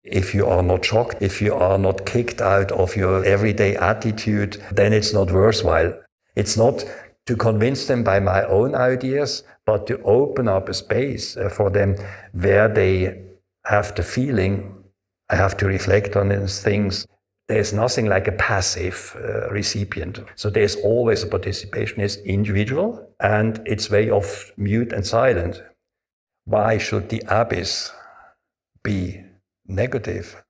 If you are not shocked, if you are not kicked out of your everyday attitude, then it's not worthwhile. It's not to convince them by my own ideas, but to open up a space for them where they have the feeling, I have to reflect on these things. There's nothing like a passive recipient. So there's always a participation. It's individual and it's very often mute and silent. Why should the abyss be negative?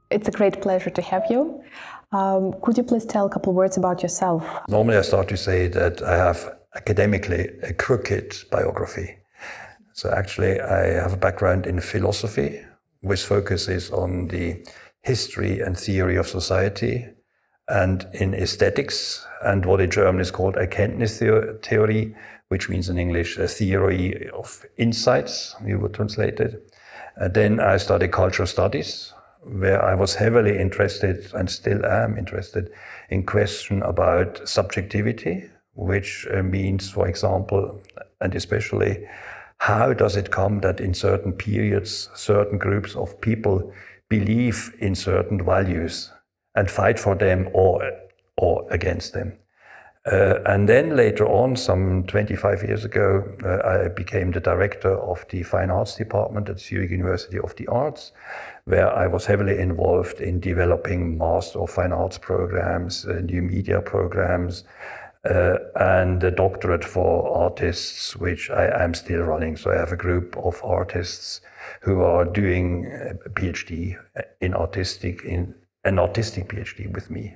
It's a great pleasure to have you. Could you please tell a couple of words about yourself? Normally I start to say that I have academically a crooked biography. So actually I have a background in philosophy, which focuses on the history and theory of society, and in aesthetics, and what in German is called Erkenntnistheorie, which means in English a theory of insights, you would translate it. Then I studied cultural studies, where I was heavily interested and still am interested in question about subjectivity, which means, for example, and especially, how does it come that in certain periods, certain groups of people believe in certain values and fight for them or against them? And then later on, some 25 years ago, I became the director of the Fine Arts Department at Zurich University of the Arts, where I was heavily involved in developing Master of Fine Arts programs, new media programs, and a doctorate for artists, which I am still running. So I have a group of artists who are doing a PhD in an artistic PhD with me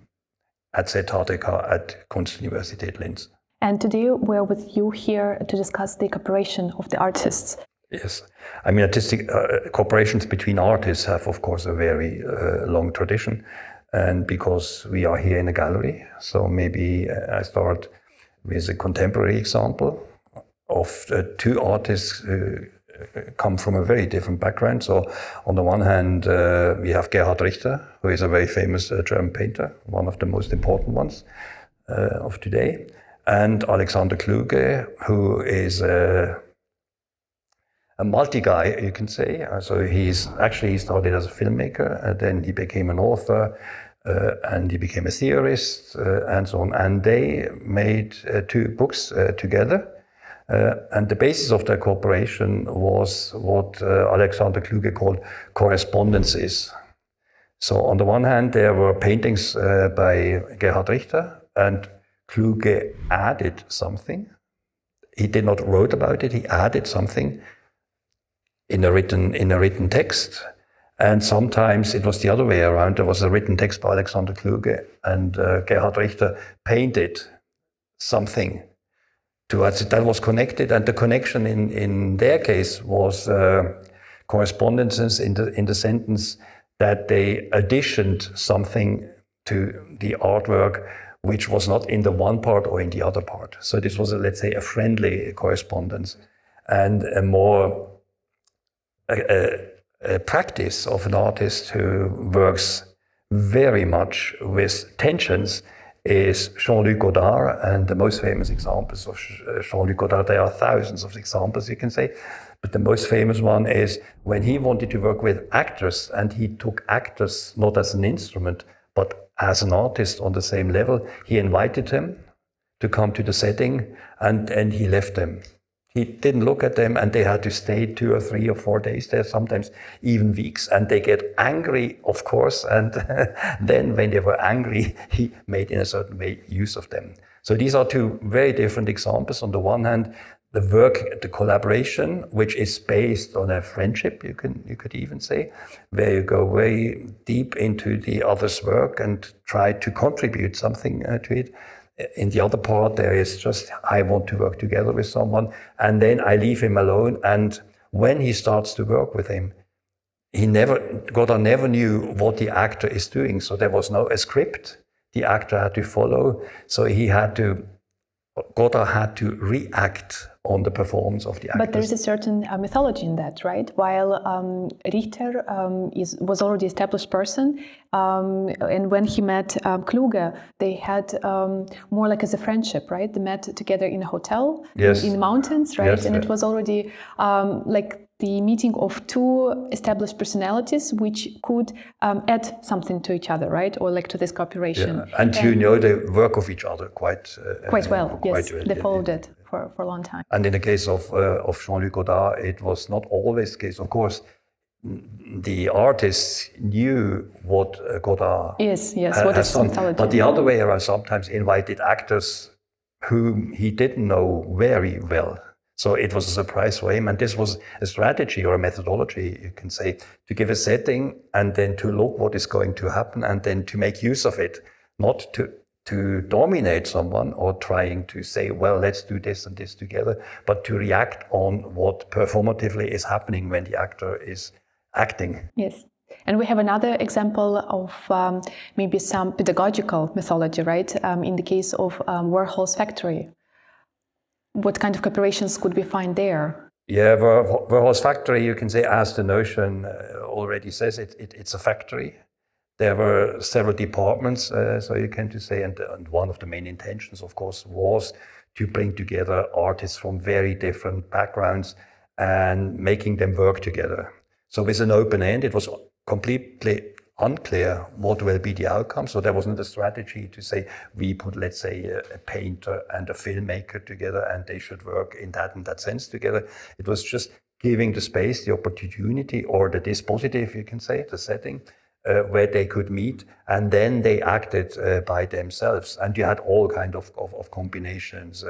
at ZHdK at Kunstuniversität Linz. And today we're with you here to discuss the cooperation of the artists. Yes, I mean, artistic cooperations between artists have, of course, a very long tradition, and because we are here in a gallery, so maybe I start with a contemporary example of two artists who come from a very different background. So on the one hand, we have Gerhard Richter, who is a very famous German painter, one of the most important ones of today, and Alexander Kluge, who is a multi-guy, you can say. So he started as a filmmaker, and then he became an author, and he became a theorist, and so on. And they made two books together. And the basis of their cooperation was what Alexander Kluge called correspondences. So on the one hand, there were paintings by Gerhard Richter, and Kluge added something. He did not write about it, he added something in a written text. And sometimes it was the other way around. There was a written text by Alexander Kluge, and Gerhard Richter painted something towards it that was connected. And the connection in their case was correspondences in the sentence that they additioned something to the artwork which was not in the one part or in the other part. So this was, let's say, a friendly correspondence, and a more a practice of an artist who works very much with tensions is Jean-Luc Godard. And the most famous examples of Jean-Luc Godard, there are thousands of examples, you can say, but the most famous one is when he wanted to work with actors, and he took actors not as an instrument, but as an artist on the same level. He invited them to come to the setting, and he left them. He didn't look at them, and they had to stay 2 or 3 or 4 days there, sometimes even weeks, and they get angry, of course, and then when they were angry, he made in a certain way use of them. So these are two very different examples. On the one hand, the work, the collaboration, which is based on a friendship, you could even say, where you go very deep into the other's work and try to contribute something to it. In the other part, there is just, I want to work together with someone, and then I leave him alone. And when he starts to work with him, Godard never knew what the actor is doing. So there was no script the actor had to follow. So he had to Godard had to react on the performance of the actors. But there is a certain mythology in that, right? While Richter was already an established person, and when he met Kluge, they had more like as a friendship, right? They met together in a hotel in the mountains, right? Yes, and it was already like the meeting of two established personalities which could add something to each other, right? Or like to this cooperation. Yeah. And you know the work of each other quite well. Yes, they followed it for a long time. And in the case of Jean-Luc Godard, it was not always the case. Of course, the artists knew what Godard what is done, but the other way around, sometimes invited actors whom he didn't know very well. So it was a surprise for him, and this was a strategy or a methodology, you can say, to give a setting and then to look what is going to happen and then to make use of it, not to dominate someone or trying to say, well, let's do this and this together, but to react on what performatively is happening when the actor is acting. Yes. And we have another example of maybe some pedagogical mythology, right? In the case of Warhol's factory. What kind of cooperations could we find there? Yeah, Warhol's factory, you can say, as the notion already says, it's a factory. There were several departments, so you can say, and one of the main intentions, of course, was to bring together artists from very different backgrounds and making them work together. So with an open end, it was completely unclear what will be the outcome. So there wasn't a strategy to say, we put, let's say, a painter and a filmmaker together and they should work in that sense together. It was just giving the space, the opportunity, or the dispositive, you can say, the setting, where they could meet, and then they acted by themselves. And you had all kind of combinations.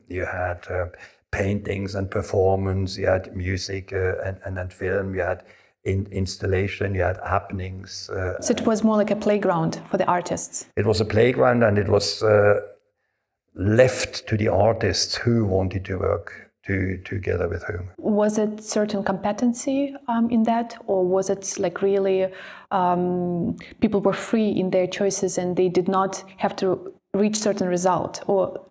You had paintings and performance, you had music and then film, you had installation, you had happenings. So it was more like a playground for the artists. It was a playground, and it was left to the artists who wanted to work together with whom. Was it certain competency in that, or was it like really people were free in their choices and they did not have to reach certain result? Or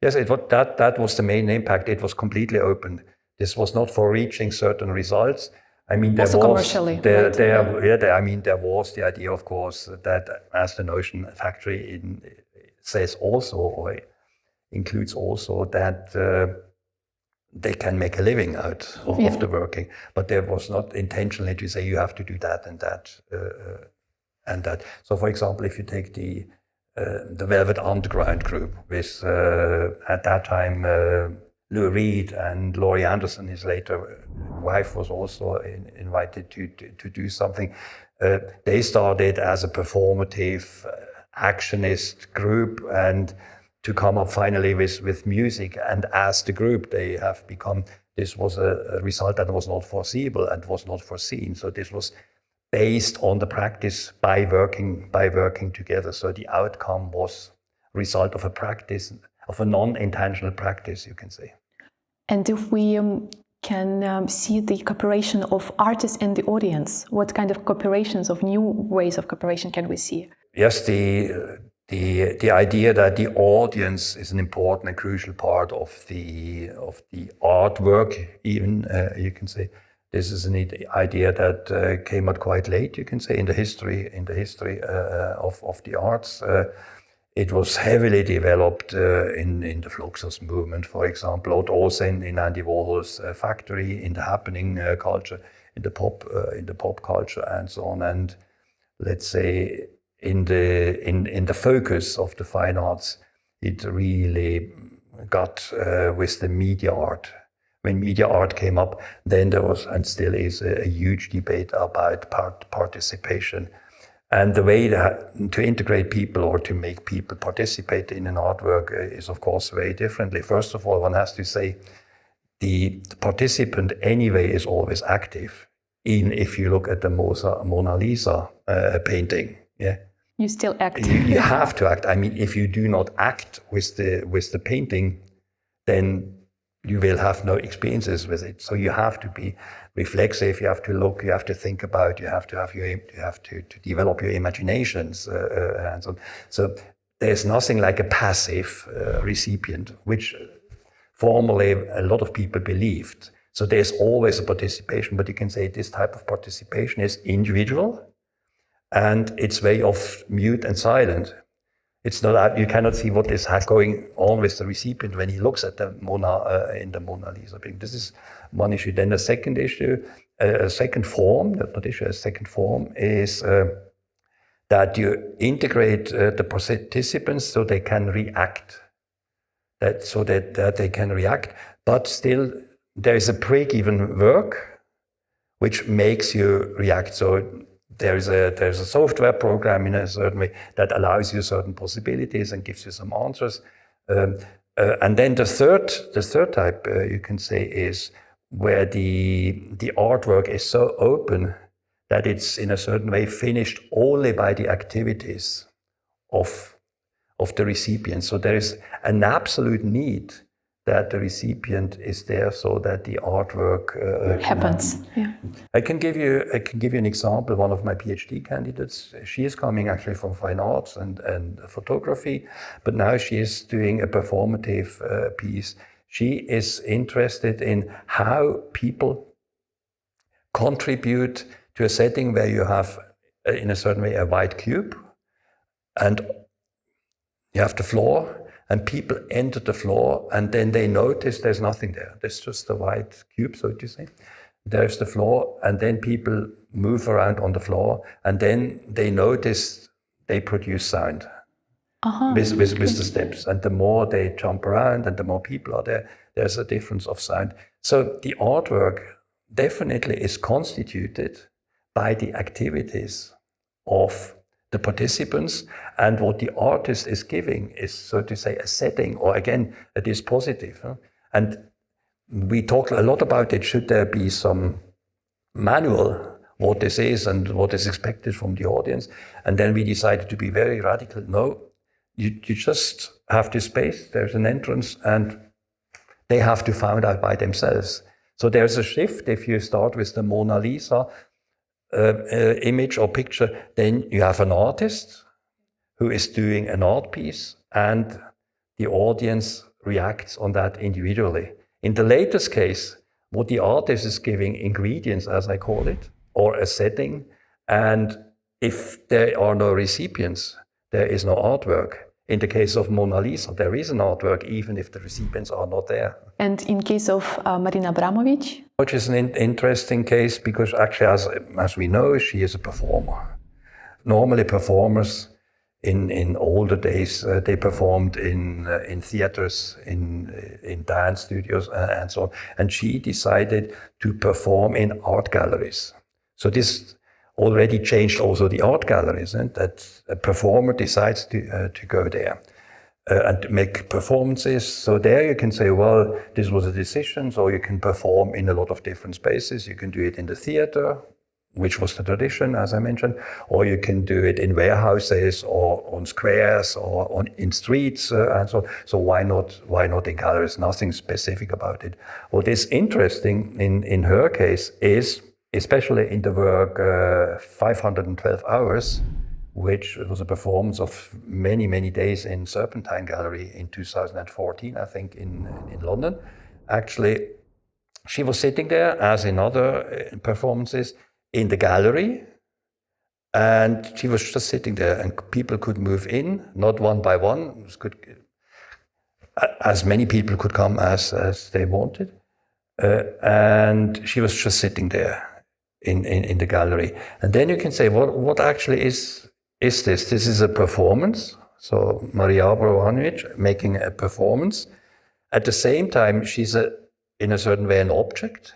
yes, that was the main impact. It was completely open. This was not for reaching certain results. I mean, there also was commercially. I mean, there was the idea, of course, that as the notion factory says also, or includes also, that they can make a living out of the working, but there was not intentionally to say you have to do that and that and that. So, for example, if you take the Velvet Underground group with at that time Lou Reed and Laurie Anderson, his later wife, was also invited to do something. They started as a performative actionist group and to come up finally with music. And as the group, they have become, this was a result that was not foreseeable and was not foreseen. So this was based on the practice by working together. So the outcome was a result of a practice, of a non-intentional practice, you can say. And if we can see the cooperation of artists and the audience, what kind of cooperations, of new ways of cooperation can we see? Yes, the idea that the audience is an important and crucial part of the artwork, even you can say, this is an idea that came out quite late, you can say, in the history of the arts. It was heavily developed in the Fluxus movement, for example, but also in Andy Warhol's factory, in the happening culture, in the pop culture, and so on. And let's say in the focus of the fine arts, it really got with the media art. When media art came up, then there was and still is a huge debate about participation. And the way to integrate people or to make people participate in an artwork is, of course, very differently. First of all, one has to say the participant anyway is always active. Even if you look at the Mona Lisa painting, yeah, you still act. You have to act. I mean, if you do not act with the painting, then you will have no experiences with it. So you have to be reflexive. You have to look. You have to think about. You have to develop your imaginations and so on. So there's nothing like a passive recipient, which formerly a lot of people believed. So there's always a participation, but you can say this type of participation is individual and it's very often mute and silent. It's not, you cannot see what is going on with the recipient when he looks at the in the Mona Lisa. This is one issue. Then the second issue, a second form, not issue, a second form is that you integrate the participants so they can react. That they can react, but still there is a pre-given work which makes you react. So there's a software program in a certain way that allows you certain possibilities and gives you some answers. And then the third type you can say is where the artwork is so open that it's in a certain way finished only by the activities of the recipient. So there is an absolute need that the recipient is there so that the artwork happens. Yeah. I can give you an example. One of my PhD candidates, she is coming actually from fine arts and photography, but now she is doing a performative piece. She is interested in how people contribute to a setting where you have, in a certain way, a white cube, and you have the floor, and people enter the floor, and then they notice there's nothing there. There's just a white cube, so to say. There's the floor, and then people move around on the floor, and then they notice they produce sound with the steps. And the more they jump around and the more people are there, there's a difference of sound. So the artwork definitely is constituted by the activities of the participants, and what the artist is giving is, so to say, a setting, or again, a dispositive. And we talked a lot about it. Should there be some manual, what this is and what is expected from the audience? And then we decided to be very radical. No, you just have this space, there's an entrance, and they have to find out by themselves. So there's a shift. If you start with the Mona Lisa image or picture, then you have an artist who is doing an art piece, and the audience reacts on that individually. In the latest case, what the artist is giving ingredients, as I call it, or a setting, and if there are no recipients, there is no artwork. In the case of Mona Lisa, there is an artwork, even if the recipients are not there. And in case of Marina Abramovic? Which is an interesting case, because actually, as we know, she is a performer. Normally performers in older days, they performed in theaters, in dance studios, and so on. And she decided to perform in art galleries. So this already changed also the art galleries, and that a performer decides to go there and make performances. So there you can say, well, this was a decision, so you can perform in a lot of different spaces. You can do it in the theater, which was the tradition, as I mentioned, or you can do it in warehouses or on squares or in streets and so on. So why not in galleries? Nothing specific about it. What is interesting in her case is, especially in the work 512 Hours, which was a performance of many, many days in Serpentine Gallery in 2014, I think, in London. Actually, she was sitting there, as in other performances, in the gallery, and she was just sitting there, and people could move in, not one by one, as many people could come as they wanted, and she was just sitting there in the gallery. And then you can say, what actually is this? This is a performance. So Marina Abramovic making a performance. At the same time, she's in a certain way an object.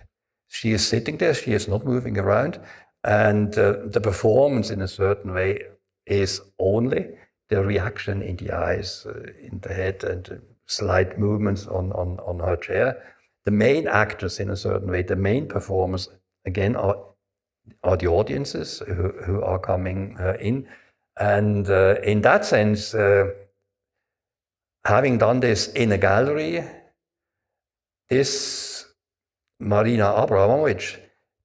She is sitting there, she is not moving around, and the performance in a certain way is only the reaction in the eyes, in the head, and slight movements on her chair. The main actors, in a certain way, the main performers, again, are the audiences who are coming in. And in that sense, having done this in a gallery, this Marina Abramovic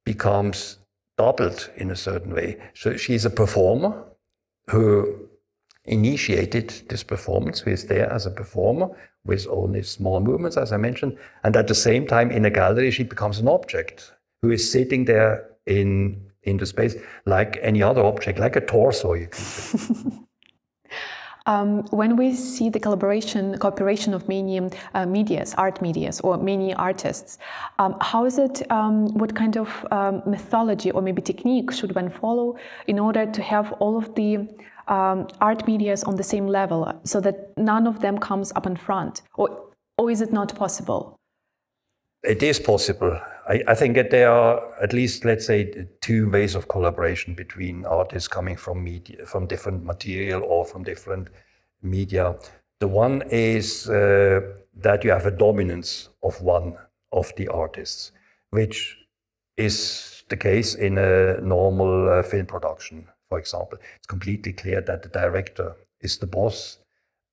becomes doubled in a certain way. So she's a performer who initiated this performance, who is there as a performer with only small movements, as I mentioned, and at the same time in a gallery she becomes an object who is sitting there in the space like any other object, like a torso, you can say. When we see the cooperation of many art medias, or many artists, how is it, what kind of methodology or maybe technique should one follow in order to have all of the art medias on the same level, so that none of them comes up in front? Or is it not possible? It is possible. I think that there are at least, let's say, two ways of collaboration between artists coming from media, from different material or from different media. The one is that you have a dominance of one of the artists, which is the case in a normal film production, for example. It's completely clear that the director is the boss,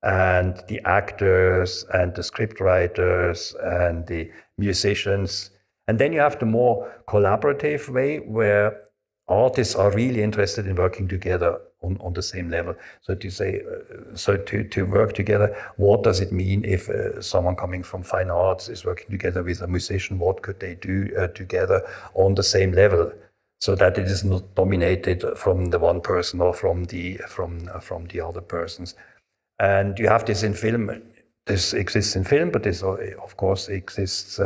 and the actors and the scriptwriters and the musicians. And then you have the more collaborative way where artists are really interested in working together on the same level. So to say, to work together, what does it mean if someone coming from fine arts is working together with a musician? What could they do together on the same level, so that it is not dominated from the one person or from the other persons? And you have this in film. This exists in film, but this of course exists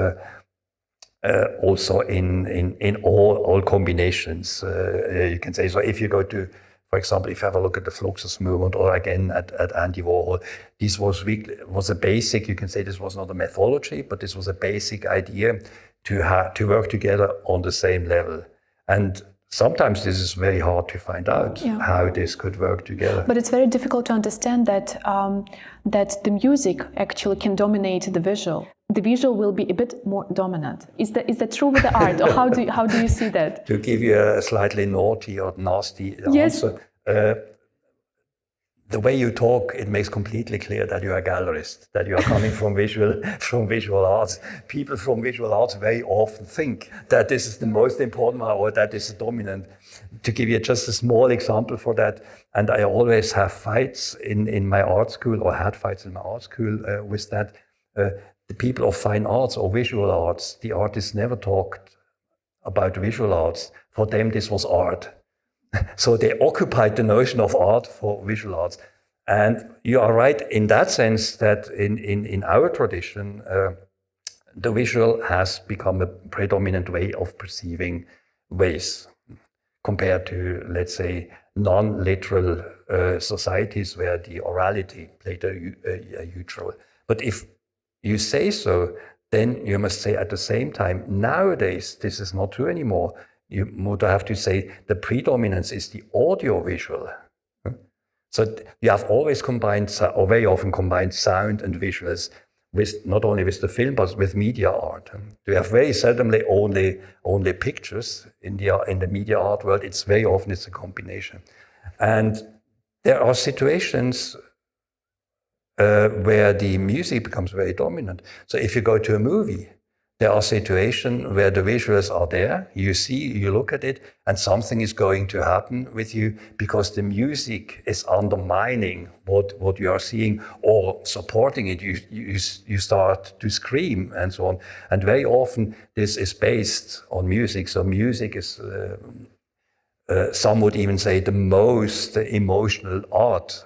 also in all combinations, you can say. So if you go to, for example, if you have a look at the Fluxus movement, or again at Andy Warhol, this was a basic, you can say this was not a methodology, but this was a basic idea to work together on the same level. And sometimes this is very hard to find out how this could work together. But it's very difficult to understand that that the music actually can dominate the visual. The visual will be a bit more dominant. Is that true with the art, or how do you see that? To give you a slightly naughty or nasty answer, the way you talk, it makes completely clear that you are a gallerist, that you are coming from visual arts. People from visual arts very often think that this is the most important one, or that is the dominant. To give you just a small example for that, and I always have fights in my art school, or had fights in my art school with that. The people of fine arts or visual arts, the artists never talked about visual arts. For them, this was art. So they occupied the notion of art for visual arts. And you are right in that sense that in our tradition, the visual has become a predominant way of perceiving ways compared to, let's say, non-literal societies where the orality played a huge role. But if you say so, then you must say at the same time, nowadays, this is not true anymore. You would have to say the predominance is the audiovisual. So you have always combined, or very often combined, sound and visuals, with not only with the film, but with media art. You have very seldomly only pictures in the media art world. It's very often it's a combination. And there are situations where the music becomes very dominant. So if you go to a movie, there are situations where the visuals are there, you look at it, and something is going to happen with you because the music is undermining what you are seeing or supporting it. You start to scream and so on. And very often this is based on music. So music is, some would even say, the most emotional art.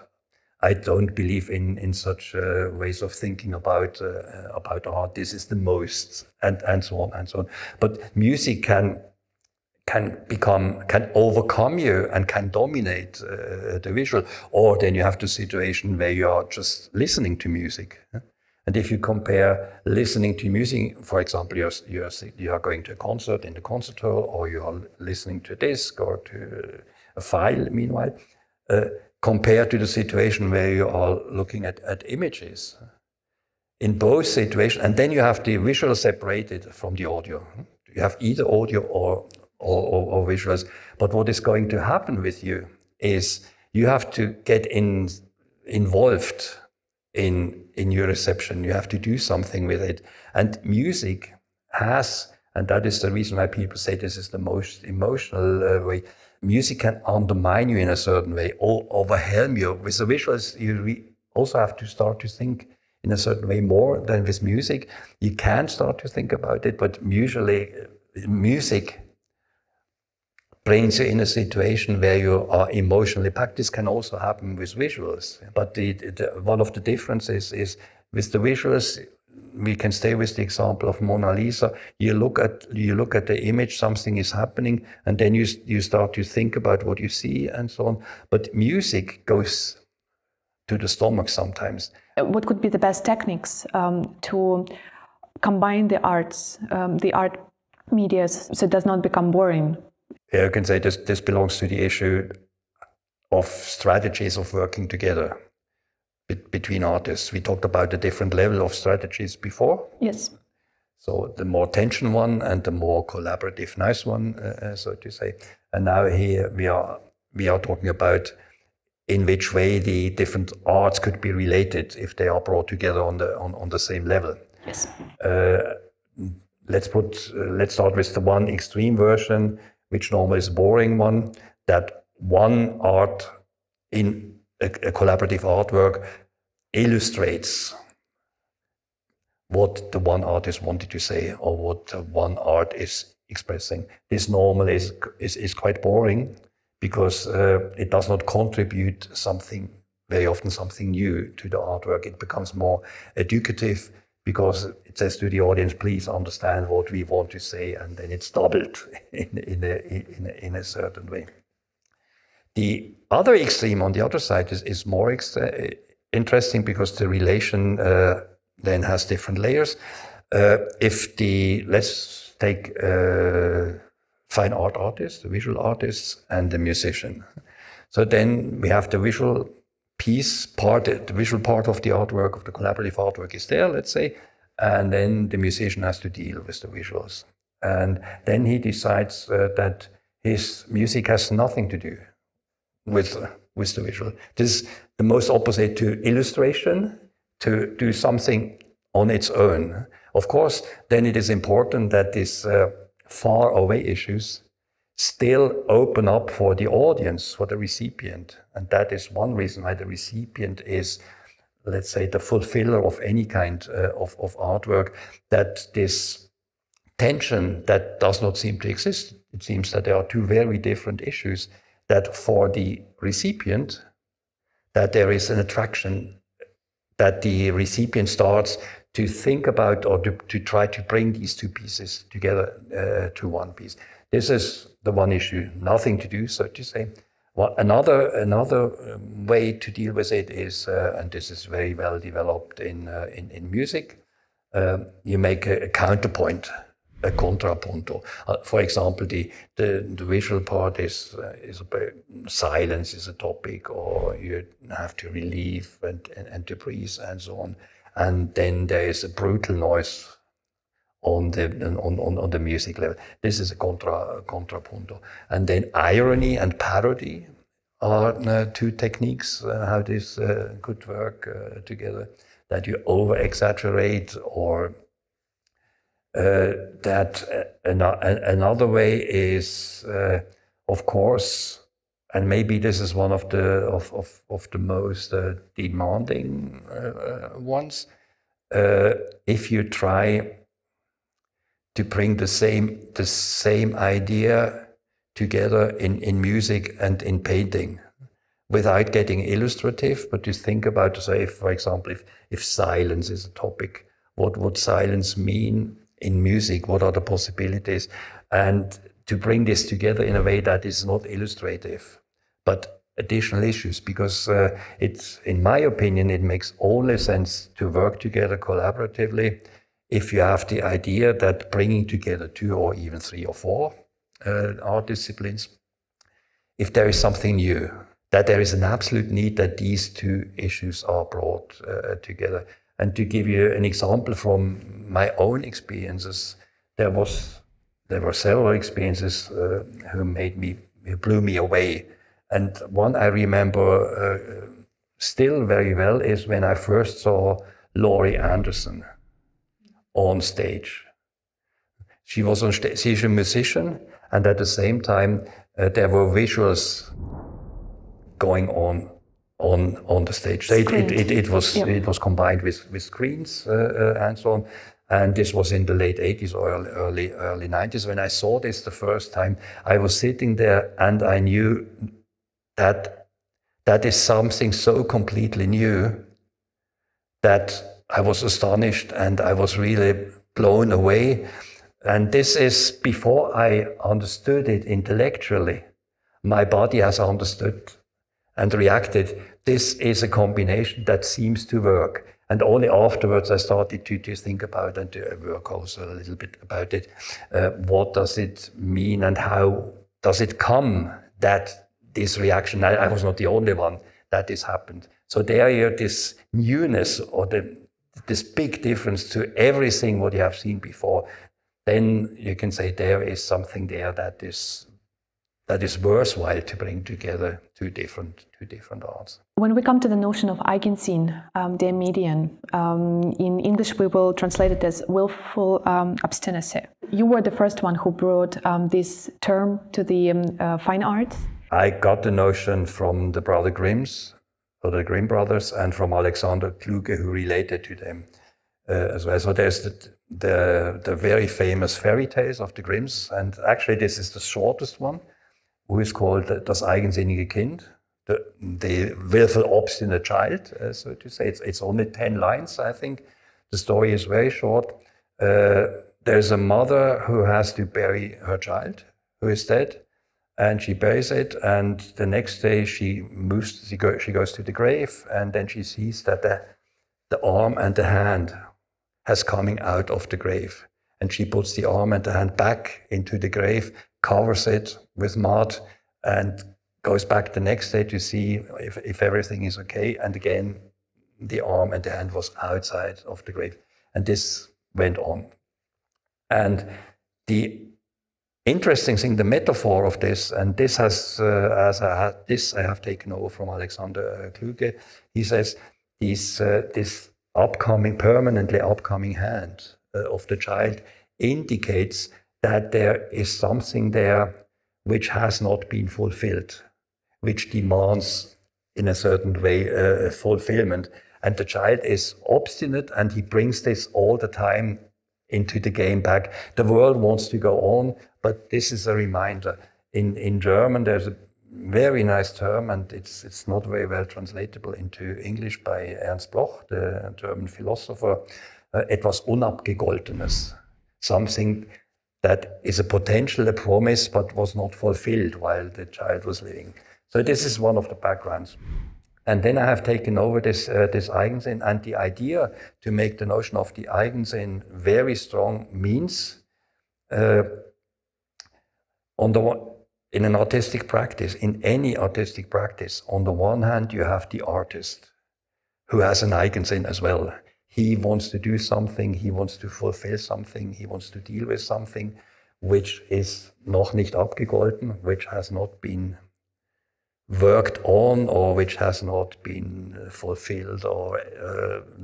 I don't believe in such ways of thinking about art. This is the most, and so on and so on. But music can overcome you and can dominate the visual. Or then you have the situation where you are just listening to music. And if you compare listening to music, for example, you are going to a concert in the concert hall, or you are listening to a disc or to a file. Meanwhile. Compared to the situation where you are looking at images. In both situations, and then you have the visual separated from the audio. You have either audio or visuals. But what is going to happen with you is you have to get involved in your reception. You have to do something with it. And music has, and that is the reason why people say this is the most emotional way, music can undermine you in a certain way or overwhelm you. With the visuals, you also have to start to think in a certain way more than with music. You can start to think about it, but usually music brings you in a situation where you are emotionally packed. This can also happen with visuals. But one of the differences is with the visuals, we can stay with the example of Mona Lisa. You look at the image, something is happening, and then you start to think about what you see and so on. But music goes to the stomach sometimes. What could be the best techniques to combine the arts, the art media, so it does not become boring? Yeah, you can say this belongs to the issue of strategies of working together between artists. We talked about the different level of strategies before. Yes. So the more tension one and the more collaborative nice one, so to say. And now here we are talking about in which way the different arts could be related if they are brought together on the same level. Yes. Let's start with the one extreme version, which normally is a boring one, that one art in a collaborative artwork illustrates what the one artist wanted to say or what one art is expressing. This normally is quite boring because it does not contribute very often something new to the artwork. It becomes more educative because it says to the audience, please understand what we want to say, and then it's doubled in a certain way. The other extreme on the other side is more interesting because the relation then has different layers. Let's take fine art artists, the visual artists, and the musician. So then we have the visual piece part, the visual part of the artwork, of the collaborative artwork is there, let's say, and then the musician has to deal with the visuals. And then he decides that his music has nothing to do with the visual. This is the most opposite to illustration, to do something on its own. Of course, then it is important that these far away issues still open up for the audience, for the recipient. And that is one reason why the recipient is, let's say, the fulfiller of any kind of artwork, that this tension that does not seem to exist. It seems that there are two very different issues, that for the recipient, that there is an attraction, that the recipient starts to think about or to try to bring these two pieces together to one piece. This is the one issue, nothing to do, so to say. Well, another way to deal with it is, and this is very well developed in music, you make a counterpoint, a contrapunto. For example, the visual part is about silence is a topic, or you have to relieve and to breathe and so on. And then there is a brutal noise on the music level. This is a contrapunto. And then irony and parody are two techniques how this could work together. That you over-exaggerate, or that another way is, of course, and maybe this is one of the most demanding ones. If you try to bring the same idea together in music and in painting, without getting illustrative, but to think about, say, for example, if silence is a topic, what would silence mean in music? What are the possibilities? And to bring this together in a way that is not illustrative, but additional issues, because it's, in my opinion, it makes only sense to work together collaboratively if you have the idea that bringing together 2 or even 3 or 4 art disciplines, if there is something new, that there is an absolute need that these 2 issues are brought together. And to give you an example from my own experiences, there were several experiences who blew me away. And one I remember still very well is when I first saw Laurie Anderson on stage. She was on stage. She's a musician, and at the same time there were visuals going on the stage. So it was combined with screens and so on. And this was in the late 80s or early 90s. When I saw this the first time, I was sitting there and I knew that is something so completely new that I was astonished and I was really blown away. And this is before I understood it intellectually. My body has understood and reacted. This is a combination that seems to work. And only afterwards I started to think about and to work also a little bit about it. What does it mean and how does it come that this reaction, I was not the only one that this happened. So there this newness or this big difference to everything what you have seen before, then you can say there is something there that is worthwhile to bring together two different arts. When we come to the notion of Eigensinn der Medien, in English we will translate it as wilful obstinacy. You were the first one who brought this term to the fine arts. I got the notion from the brother Grimms, or the Grimm brothers, and from Alexander Kluge, who related to them as well. So there's the very famous fairy tales of the Grimms, and actually this is the shortest one, who is called Das Eigensinnige Kind, the willful obstinate child, so to say. It's only 10 lines, I think. The story is very short. There's a mother who has to bury her child, who is dead, and she buries it, and the next day she goes to the grave, and then she sees that the arm and the hand has coming out of the grave. And she puts the arm and the hand back into the grave, covers it with mud, and goes back the next day to see if everything is okay. And again, the arm and the hand was outside of the grave. And this went on. And the interesting thing, the metaphor of this, and this has, I have taken over from Alexander Kluge. He says this permanently upcoming hand of the child indicates that there is something there which has not been fulfilled, which demands in a certain way fulfillment. And the child is obstinate and he brings this all the time into the game back. The world wants to go on, but this is a reminder. In German, there's a very nice term, and it's not very well translatable into English, by Ernst Bloch, the German philosopher. Etwas Unabgegoltenes, something that is a potential, a promise, but was not fulfilled while the child was living. So this is one of the backgrounds. And then I have taken over this Eigensinn, and the idea to make the notion of the Eigensinn very strong means in an artistic practice, in any artistic practice, on the one hand you have the artist who has an Eigensinn as well. He wants to do something, he wants to fulfill something, he wants to deal with something which is noch nicht abgegolten, which has not been worked on, or which has not been fulfilled or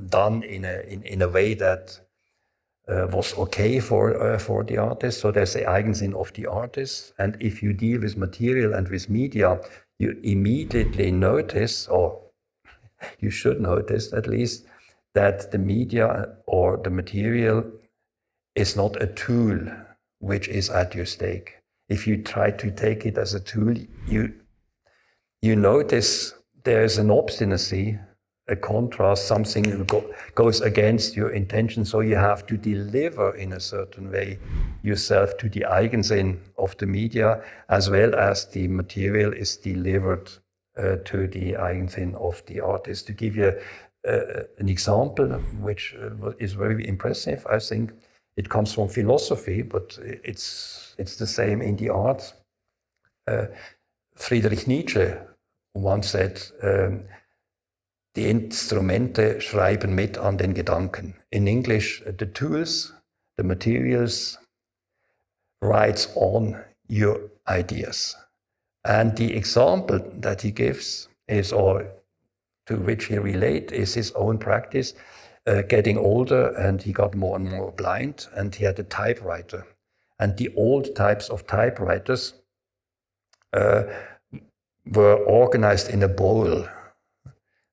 done in a way that was okay for the artist. So there's the Eigensinn of the artist, and if you deal with material and with media, you immediately notice, or you should notice at least, that the media or the material is not a tool which is at your stake. If you try to take it as a tool, you notice there's an obstinacy, a contrast, something goes against your intention, so you have to deliver in a certain way yourself to the Eigensinn of the media, as well as the material is delivered to the Eigensinn of the artist. To give you an example, which is very impressive, I think it comes from philosophy, but it's the same in the arts. Friedrich Nitsche once said, die Instrumente schreiben mit an den Gedanken. In English, the tools, the materials, writes on your ideas. And the example that he gives is, or to which he relates, is his own practice. Getting older, and he got more and more blind, and he had a typewriter. and the old types of typewriters were organized in a bowl.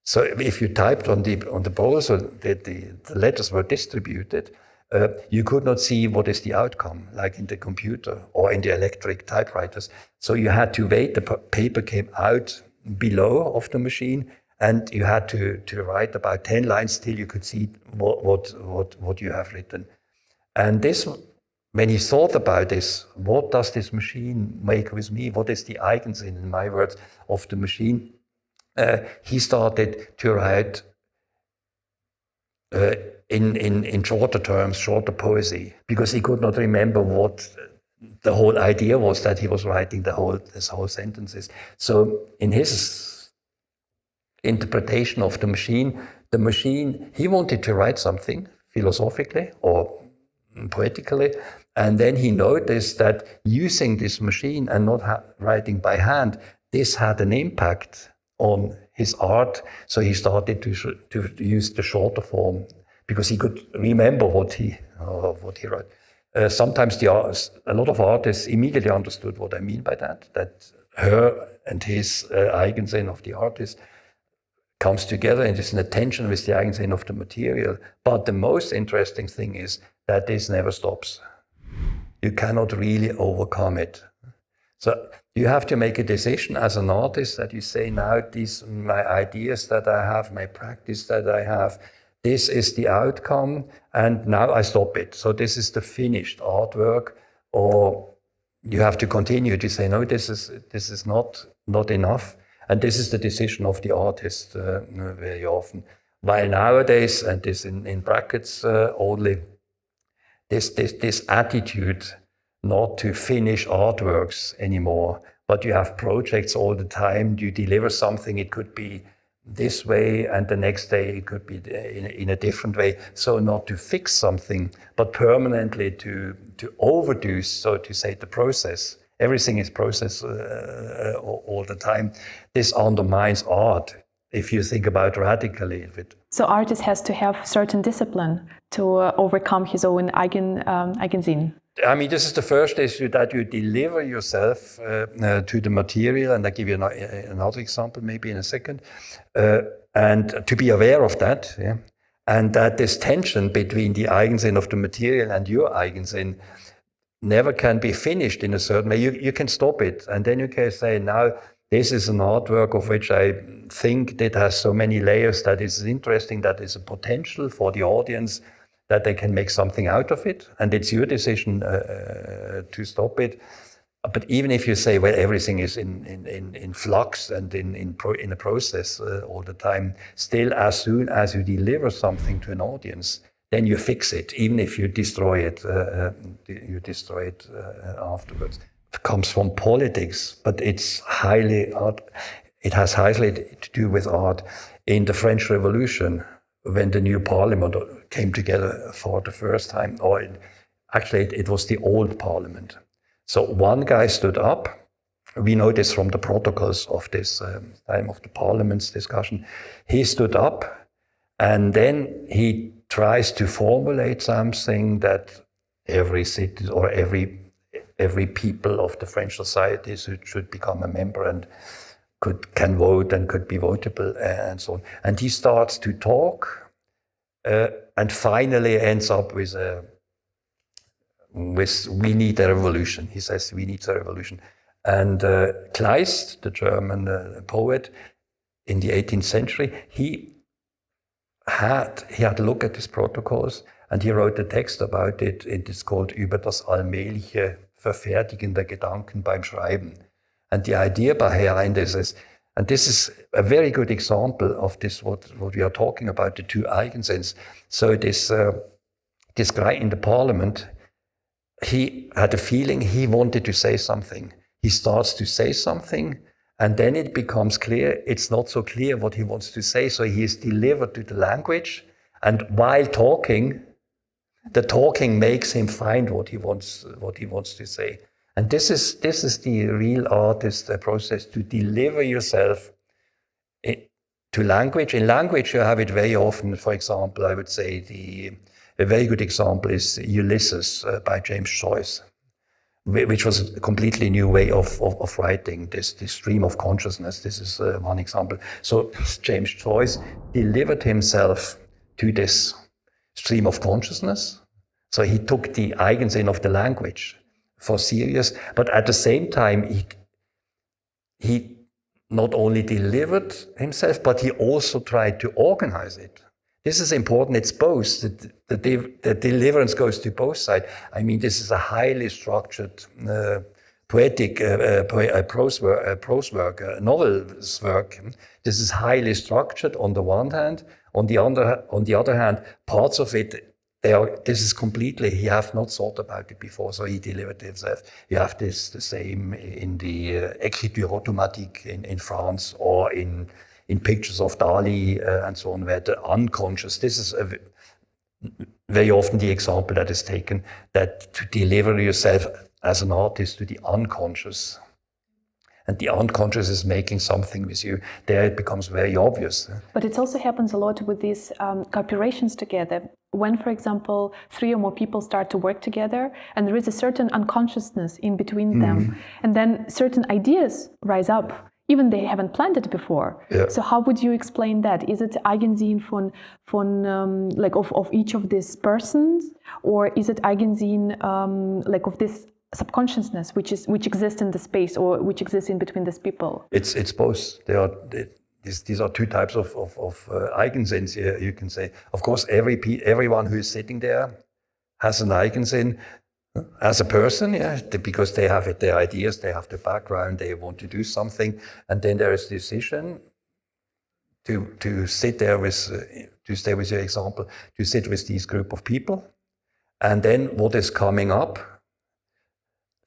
So if you typed on the bowl, so the letters were distributed, you could not see what is the outcome, like in the computer or in the electric typewriters. So you had to wait, the paper came out below of the machine, and you had to write about 10 lines till you could see what you have written. And this, when he thought about this, what does this machine make with me? What is the Eigensinn, in my words, of the machine? He started to write in shorter terms, shorter poesy, because he could not remember what the whole idea was that he was writing his whole sentences. So in his interpretation of the machine, he wanted to write something philosophically or poetically, and then he noticed that using this machine and not writing by hand, this had an impact on his art. So he started to use the shorter form because he could remember what he wrote. Sometimes a lot of artists immediately understood what I mean by that her and his Eigensinn of the artist comes together and is in a tension with the Eigensinn of the material. But the most interesting thing is that this never stops. You cannot really overcome it. So you have to make a decision as an artist that you say, now these my ideas that I have, my practice that I have, this is the outcome, and now I stop it. So this is the finished artwork, or you have to continue to say, no, this is not enough. And this is the decision of the artist very often. While nowadays, and this in brackets only, this attitude not to finish artworks anymore, but you have projects all the time. You deliver something, it could be this way, and the next day it could be in a different way. So not to fix something, but permanently to overdo, so to say, the process. Everything is process all the time. This undermines art, if you think about radically. So artist has to have certain discipline to overcome his own Eigensinn. I mean, this is the first issue, that you deliver yourself to the material, and I'll give you another example maybe in a second, and to be aware of that, yeah? And that this tension between the Eigensinn of the material and your Eigensinn never can be finished in a certain way. You can stop it, and then you can say, now this is an artwork of which I think that has so many layers that is interesting, that is a potential for the audience, that they can make something out of it, and it's your decision to stop it. But even if you say, well, everything is in flux and in a process all the time, still, as soon as you deliver something to an audience, then you fix it, even if you destroy it. Afterwards. It comes from politics, but it's highly art. It has highly to do with art. In the French Revolution, when the new parliament came together for the first time, it was the old parliament. So one guy stood up. We know this from the protocols of this time of the parliament's discussion. He stood up, and then he tries to formulate something that every citizen or every people of the French society should become a member and can vote and could be votable and so on. And he starts to talk and finally ends up with we need a revolution. He says, we need a revolution. And Kleist, the German poet in the 18th century, he had a look at these protocols, and he wrote a text about it. It is called Über das allmähliche Verfertigen der Gedanken beim Schreiben. And the idea behind this is, and this is a very good example of this, what we are talking about, the two Eigensinns. So this guy in the parliament, he had a feeling he wanted to say something. He starts to say something, and then it becomes clear it's not so clear what he wants to say. So he is delivered to the language, and while talking, the talking makes him find what he wants to say. And this is the real artist process, to deliver yourself to language. In language, you have it very often. For example, I would say a very good example is Ulysses by James Joyce. which was a completely new way of writing, this stream of consciousness. This is one example. So James Joyce delivered himself to this stream of consciousness. So he took the Eigensinn of the language for serious, but at the same time, he not only delivered himself, but he also tried to organize it. This is important. It's both. The deliverance goes to both sides. I mean, this is a highly structured, poetic prose work, novel's work. This is highly structured on the one hand. On the other hand, parts of it, this is completely, he have not thought about it before, so he delivered himself. You have the same in the écriture automatique in France, or in pictures of Dali and so on, where the unconscious, this is very often the example that is taken, that to deliver yourself as an artist to the unconscious, and the unconscious is making something with you, there it becomes very obvious. But it also happens a lot with these cooperations together. When, for example, 3 or more people start to work together, and there is a certain unconsciousness in between them, and then certain ideas rise up, even they haven't planned it before. Yeah. So how would you explain that? Is it Eigensinn von like of each of these persons, or is it Eigensinn like of this subconsciousness which exists in the space, or which exists in between these people? It's both. These are two types of Eigensinns, you can say. Of course, everyone who is sitting there has an Eigensinn as a person, because they have their ideas, they have the background, they want to do something, and then there is decision to sit there with, to stay with your example, to sit with these group of people, and then what is coming up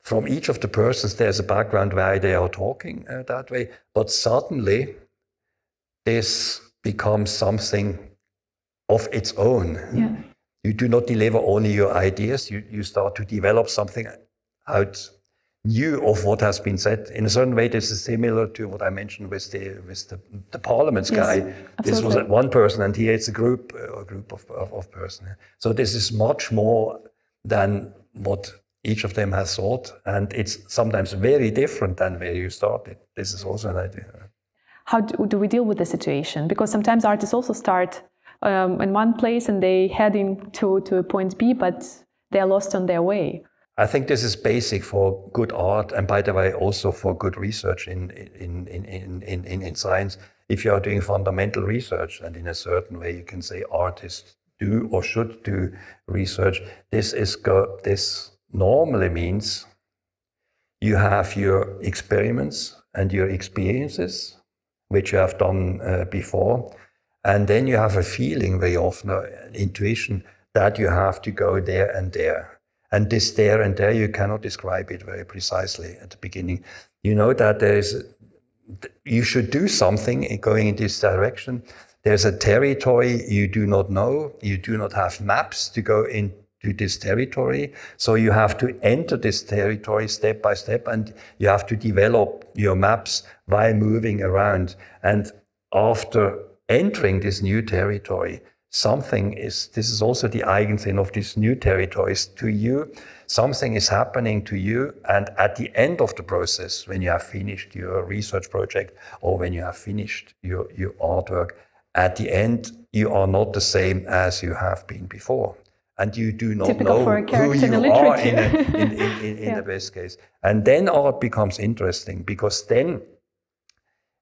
from each of the persons, there's a background why they are talking that way, but suddenly this becomes something of its own. Yeah. You do not deliver only your ideas, you start to develop something out new of what has been said. In a certain way, this is similar to what I mentioned with the parliaments guy. Yes, this was one person, and here it's a group of persons. So this is much more than what each of them has thought, and it's sometimes very different than where you started. This is also an idea. How do we deal with the situation? Because sometimes artists also start in one place and they head into a point B, but they are lost on their way. I think this is basic for good art, and by the way, also for good research in science. If you are doing fundamental research, and in a certain way you can say artists do or should do research, this normally means you have your experiments and your experiences, which you have done before, and then you have a feeling very often, an intuition, that you have to go there and there. And this there and there, you cannot describe it very precisely at the beginning. You know that you should do something going in this direction. There's a territory you do not know. You do not have maps to go into this territory. So you have to enter this territory step by step, and you have to develop your maps while moving around. And after entering this new territory, this is also the Eigensinn of these new territories to you. Something is happening to you, and at the end of the process, when you have finished your research project or when you have finished your artwork, at the end, you are not the same as you have been before. And you do not know who you are in the best case. And then art becomes interesting, because then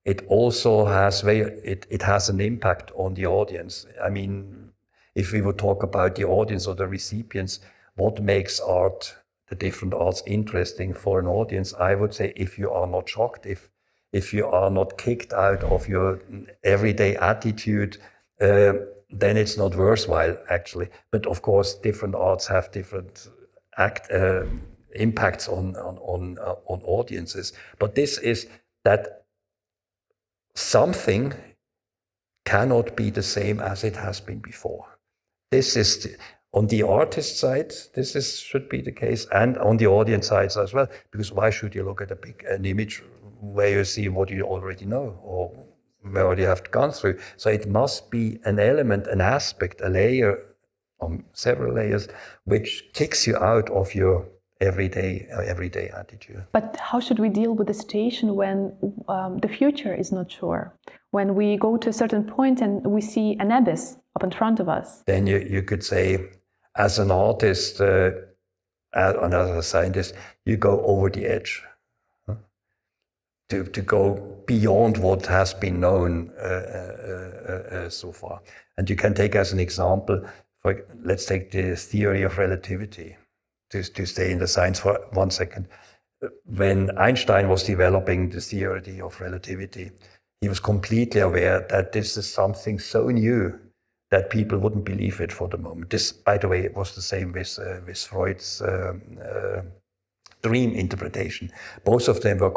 it also has it has an impact on the audience. I mean, if we would talk about the audience or the recipients, what makes art, the different arts, interesting for an audience, I would say, if you are not shocked, if you are not kicked out of your everyday attitude, then it's not worthwhile, actually. But of course, different arts have different impacts on audiences. But this is that something cannot be the same as it has been before. This is on the artist side, should be the case, and on the audience side as well. Because why should you look at an image where you see what you already know or where you have gone through? So it must be an element, an aspect, a layer, several layers, which kicks you out of your everyday attitude. But how should we deal with the situation when the future is not sure? When we go to a certain point and we see an abyss up in front of us? Then you could say, as an artist and as a scientist, you go over the edge. To go beyond what has been known so far. And you can take as an example, let's take the theory of relativity, to stay in the science for 1 second. When Einstein was developing the theory of relativity, he was completely aware that this is something so new that people wouldn't believe it for the moment. This, by the way, was the same with Freud's dream interpretation. Both of them were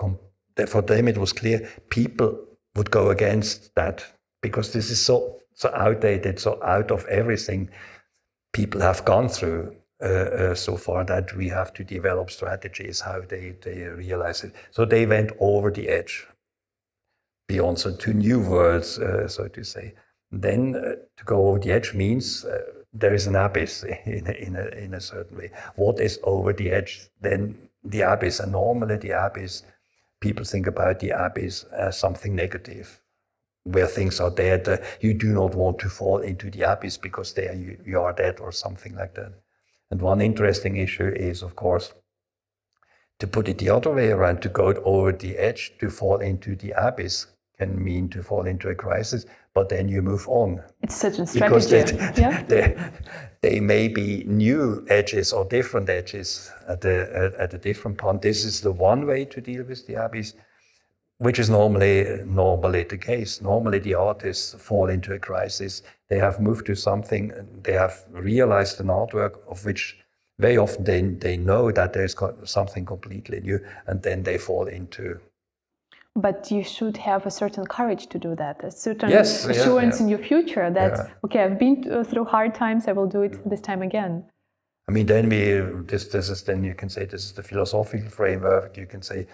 for them it was clear people would go against that because this is so outdated, so out of everything people have gone through so far that we have to develop strategies how they realize it. So they went over the edge, beyond, so to new worlds, so to say. Then to go over the edge means there is an abyss in a certain way. What is over the edge? Then the abyss, and normally the abyss, people think about the abyss as something negative, where things are dead. You do not want to fall into the abyss because there you are dead or something like that. And one interesting issue is, of course, to put it the other way around, to go over the edge, to fall into the abyss can mean to fall into a crisis, but then you move on. It's such a strategy. Because they may be new edges or different edges at a different point. This is the one way to deal with the abyss, which is normally the case. Normally the artists fall into a crisis. They have moved to something, they have realized an artwork of which very often they know that there's something completely new, and then they fall into. But you should have a certain courage to do that, a certain assurance in your future that, okay, I've been through hard times, I will do it this time again. I mean, then you can say this is the philosophical framework. You can say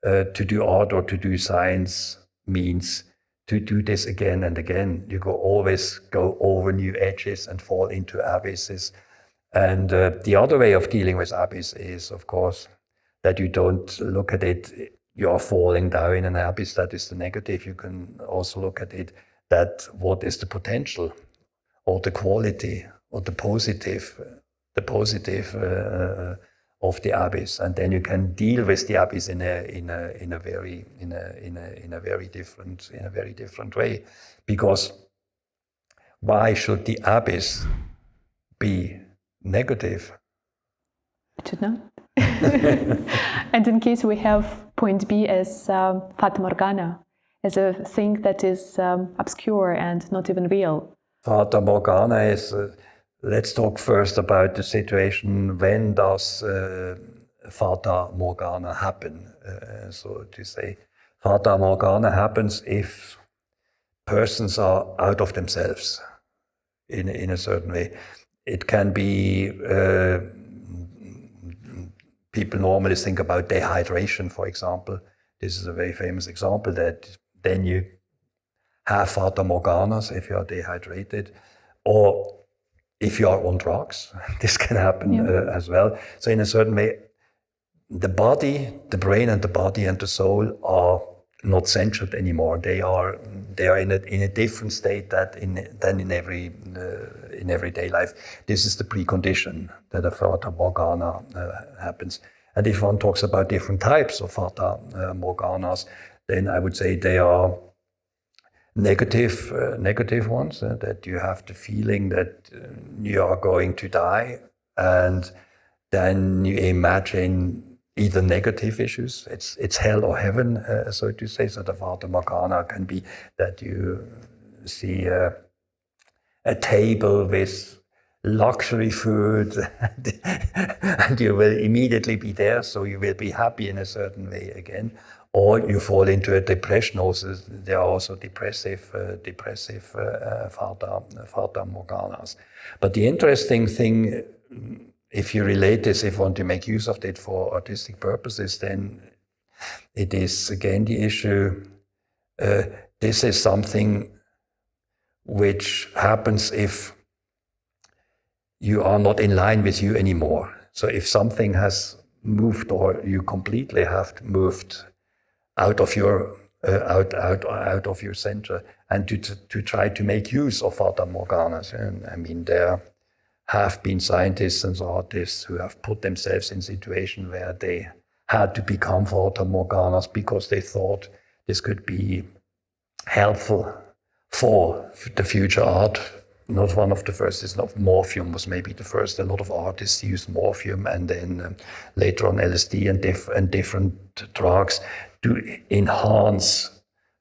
to do art or to do science means to do this again and again. You always go over new edges and fall into abysses. And the other way of dealing with abyss is, of course, that you don't look at it, you are falling down in an abyss, that is the negative. You can also look at it, that what is the potential or the quality or the positive of the abyss, and then you can deal with the abyss in a very different way. Because why should the abyss be negative? It should not. And in case we have point B as Fata Morgana, as a thing that is obscure and not even real. Fata Morgana is, let's talk first about the situation. When does Fata Morgana happen? So to say, Fata Morgana happens if persons are out of themselves in a certain way. It can be, people normally think about dehydration, for example. This is a very famous example, that then you have Fata Morganas if you are dehydrated, or if you are on drugs. This can happen as well. So in a certain way, the body, the brain and the body and the soul are not centered anymore. They are in a different state than in everyday life. This is the precondition that a Fata Morgana happens. And if one talks about different types of Fata Morganas, then I would say they are negative ones, that you have the feeling that you are going to die, and then you imagine either negative issues, it's hell or heaven, so to say. So the Fata Morgana can be that you see a table with luxury food and you will immediately be there, so you will be happy in a certain way again. Or you fall into a depression. Also, there are also depressive Fata Morganas. But the interesting thing, if you relate this, if you want to make use of it for artistic purposes, then it is again the issue. This is something which happens if you are not in line with you anymore. So if something has moved, or you completely have moved out of your out of your center, and to try to make use of Fata Morganas. And I mean, there have been scientists and artists who have put themselves in a situation where they had to become Fata Morganas because they thought this could be helpful for the future art. Not one of the first is not morphium was maybe the first. A lot of artists used morphium, and then later on LSD and different drugs to enhance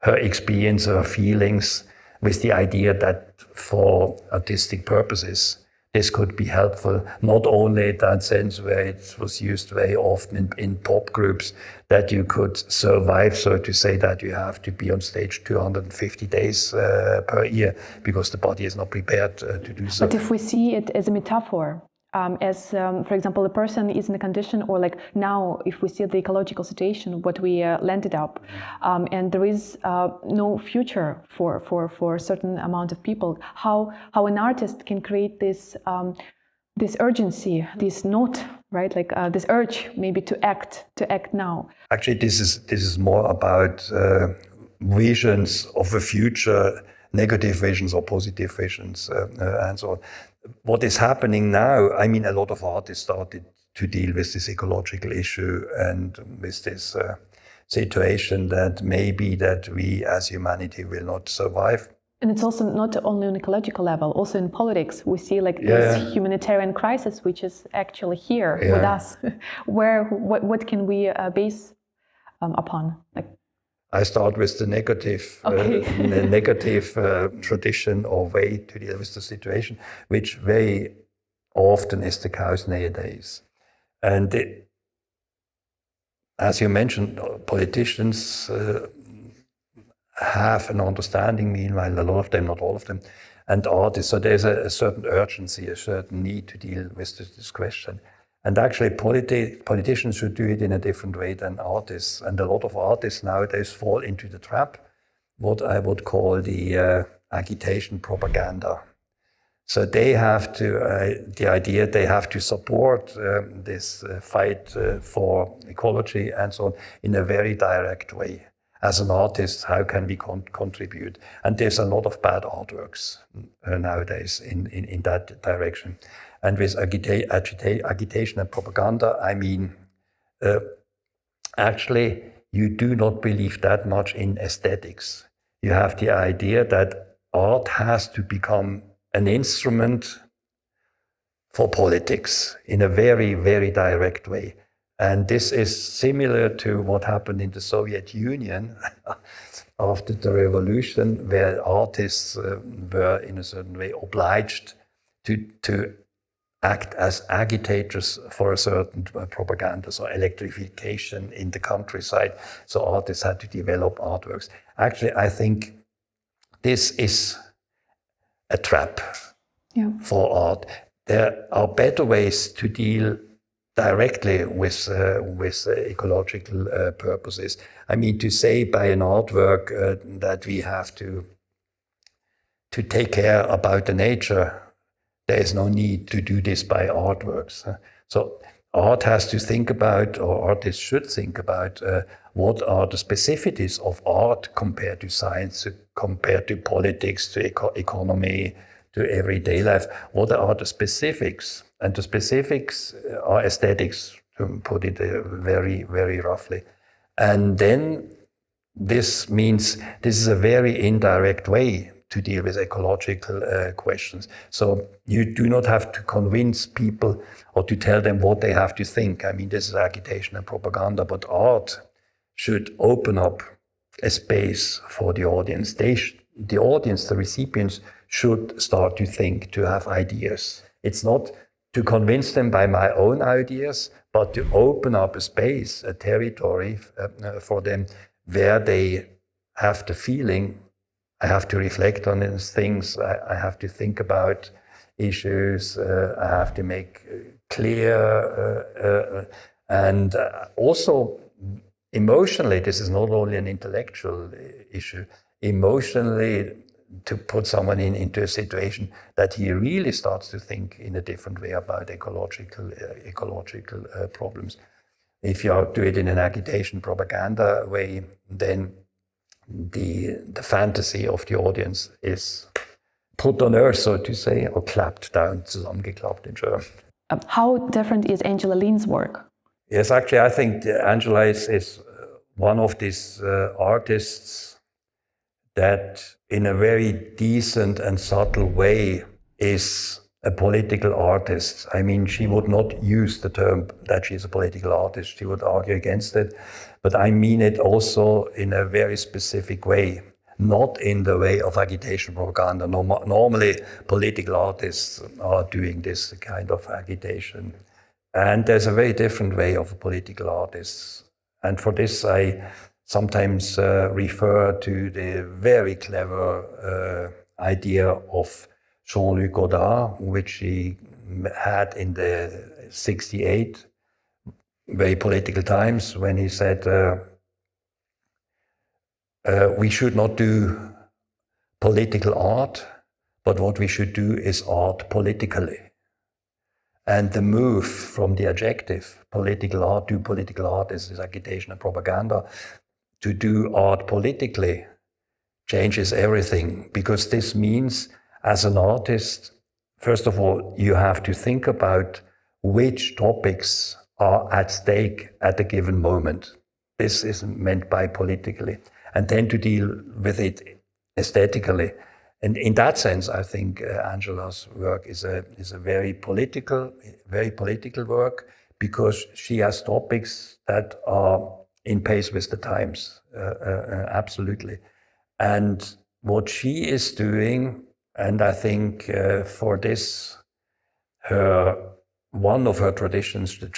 her experience, her feelings, with the idea that for artistic purposes this could be helpful, not only in that sense where it was used very often in pop groups, that you could survive, so to say, that you have to be on stage 250 days per year because the body is not prepared to do so. But if we see it as a metaphor, for example, a person is in a condition, or like now, if we see the ecological situation, what we landed up, and there is no future for a certain amount of people, how an artist can create this urgency, this note, right? Like this urge, maybe to act now. Actually, this is more about visions of the future, negative visions or positive visions, and so on. What is happening now, I mean, a lot of artists started to deal with this ecological issue and with this situation that maybe that we as humanity will not survive. And it's also not only on ecological level, also in politics, we see like this humanitarian crisis, which is actually here with us. What can we base upon? Like, I start with the negative, tradition or way to deal with the situation, which very often is the case nowadays. And as you mentioned, politicians have an understanding, meanwhile, a lot of them, not all of them, and artists. So there's a certain urgency, a certain need to deal with this question. And actually, politicians should do it in a different way than artists. And a lot of artists nowadays fall into the trap, what I would call the agitation propaganda. So they have to, the idea they have to support this fight for ecology and so on in a very direct way. As an artist, how can we contribute? And there's a lot of bad artworks nowadays in that direction. And with agitation and propaganda, I mean, actually, you do not believe that much in aesthetics. You have the idea that art has to become an instrument for politics in a very, very direct way. And this is similar to what happened in the Soviet Union after the revolution, where artists were in a certain way obliged to act as agitators for a certain propaganda, so electrification in the countryside. So artists had to develop artworks. Actually, I think this is a trap for art. There are better ways to deal directly with ecological purposes. I mean, to say by an artwork that we have to take care about the nature, there is no need to do this by artworks. So art has to think about, or artists should think about, what are the specificities of art compared to science, compared to politics, to economy, to everyday life. What are the specifics? And the specifics are aesthetics, to put it very, very roughly. And then this means this is a very indirect way to deal with ecological questions. So you do not have to convince people or to tell them what they have to think. I mean, this is agitation and propaganda, but art should open up a space for the audience. The audience, the recipients, should start to think, to have ideas. It's not to convince them by my own ideas, but to open up a space, a territory for them where they have the feeling, I have to reflect on these things, I have to think about issues, I have to make clear, and also emotionally, this is not only an intellectual issue, emotionally to put someone into a situation that he really starts to think in a different way about ecological problems. If you do it in an agitation propaganda way, then the fantasy of the audience is put on earth, so to say, or clapped down, zusammengeklappt in German. How different is Angela Lyn's work? Yes, actually, I think Angela is one of these artists that, in a very decent and subtle way, is a political artist. I mean, she would not use the term that she's a political artist. She would argue against it. But I mean it also in a very specific way, not in the way of agitation propaganda. Normally, political artists are doing this kind of agitation. And there's a very different way of a political artist. And for this, I sometimes refer to the very clever idea of Jean-Luc Godard, which he had in the 68 very political times, when he said, we should not do political art, but what we should do is art politically. And the move from the adjective, political art, do political art, this is agitation and propaganda, to do art politically changes everything, because this means, as an artist, first of all, you have to think about which topics are at stake at a given moment. This is meant by politically. And then to deal with it aesthetically. And in that sense, I think Angela's work is a very political work, because she has topics that are in pace with the times, absolutely. And what she is doing, and I think for this, one of her traditions, the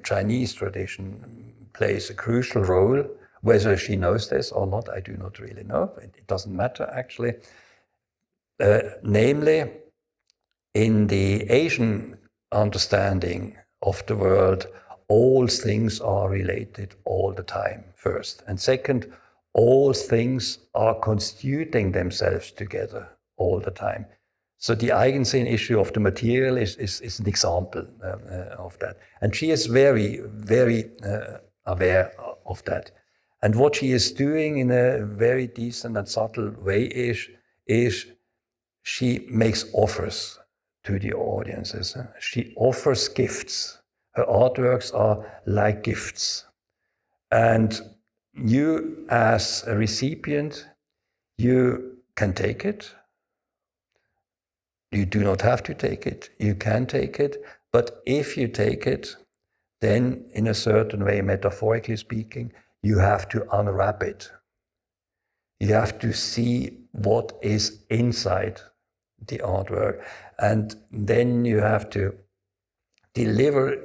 Chinese tradition, plays a crucial role. Whether she knows this or not, I do not really know. It doesn't matter, actually. Namely, in the Asian understanding of the world, all things are related all the time, first. And second, all things are constituting themselves together all the time. So the Eigensinn issue of the material is an example of that. And she is very, very aware of that. And what she is doing in a very decent and subtle way is she makes offers to the audiences. She offers gifts. Her artworks are like gifts. And you, as a recipient, you can take it. You do not have to take it. You can take it. But if you take it, then in a certain way, metaphorically speaking, you have to unwrap it. You have to see what is inside the artwork. And then you have to deliver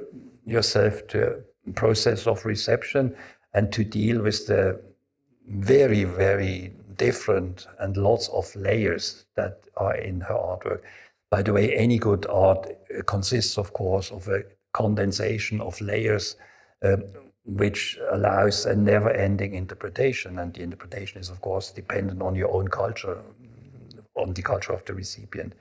yourself to a process of reception and to deal with the very, very different and lots of layers that are in her artwork. By the way, any good art consists, of course, of a condensation of layers, which allows a never-ending interpretation. And the interpretation is, of course, dependent on your own culture, on the culture of the recipient.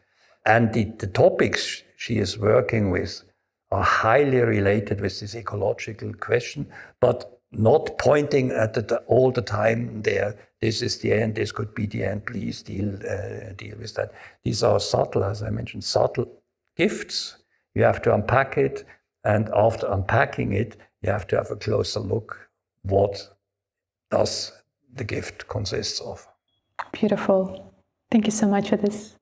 And the topics she is working with are highly related with this ecological question, but not pointing at it all the time there. This is the end, this could be the end, please deal with that. These are subtle, as I mentioned, subtle gifts. You have to unpack it, and after unpacking it, you have to have a closer look. What does the gift consist of? Beautiful. Thank you so much for this.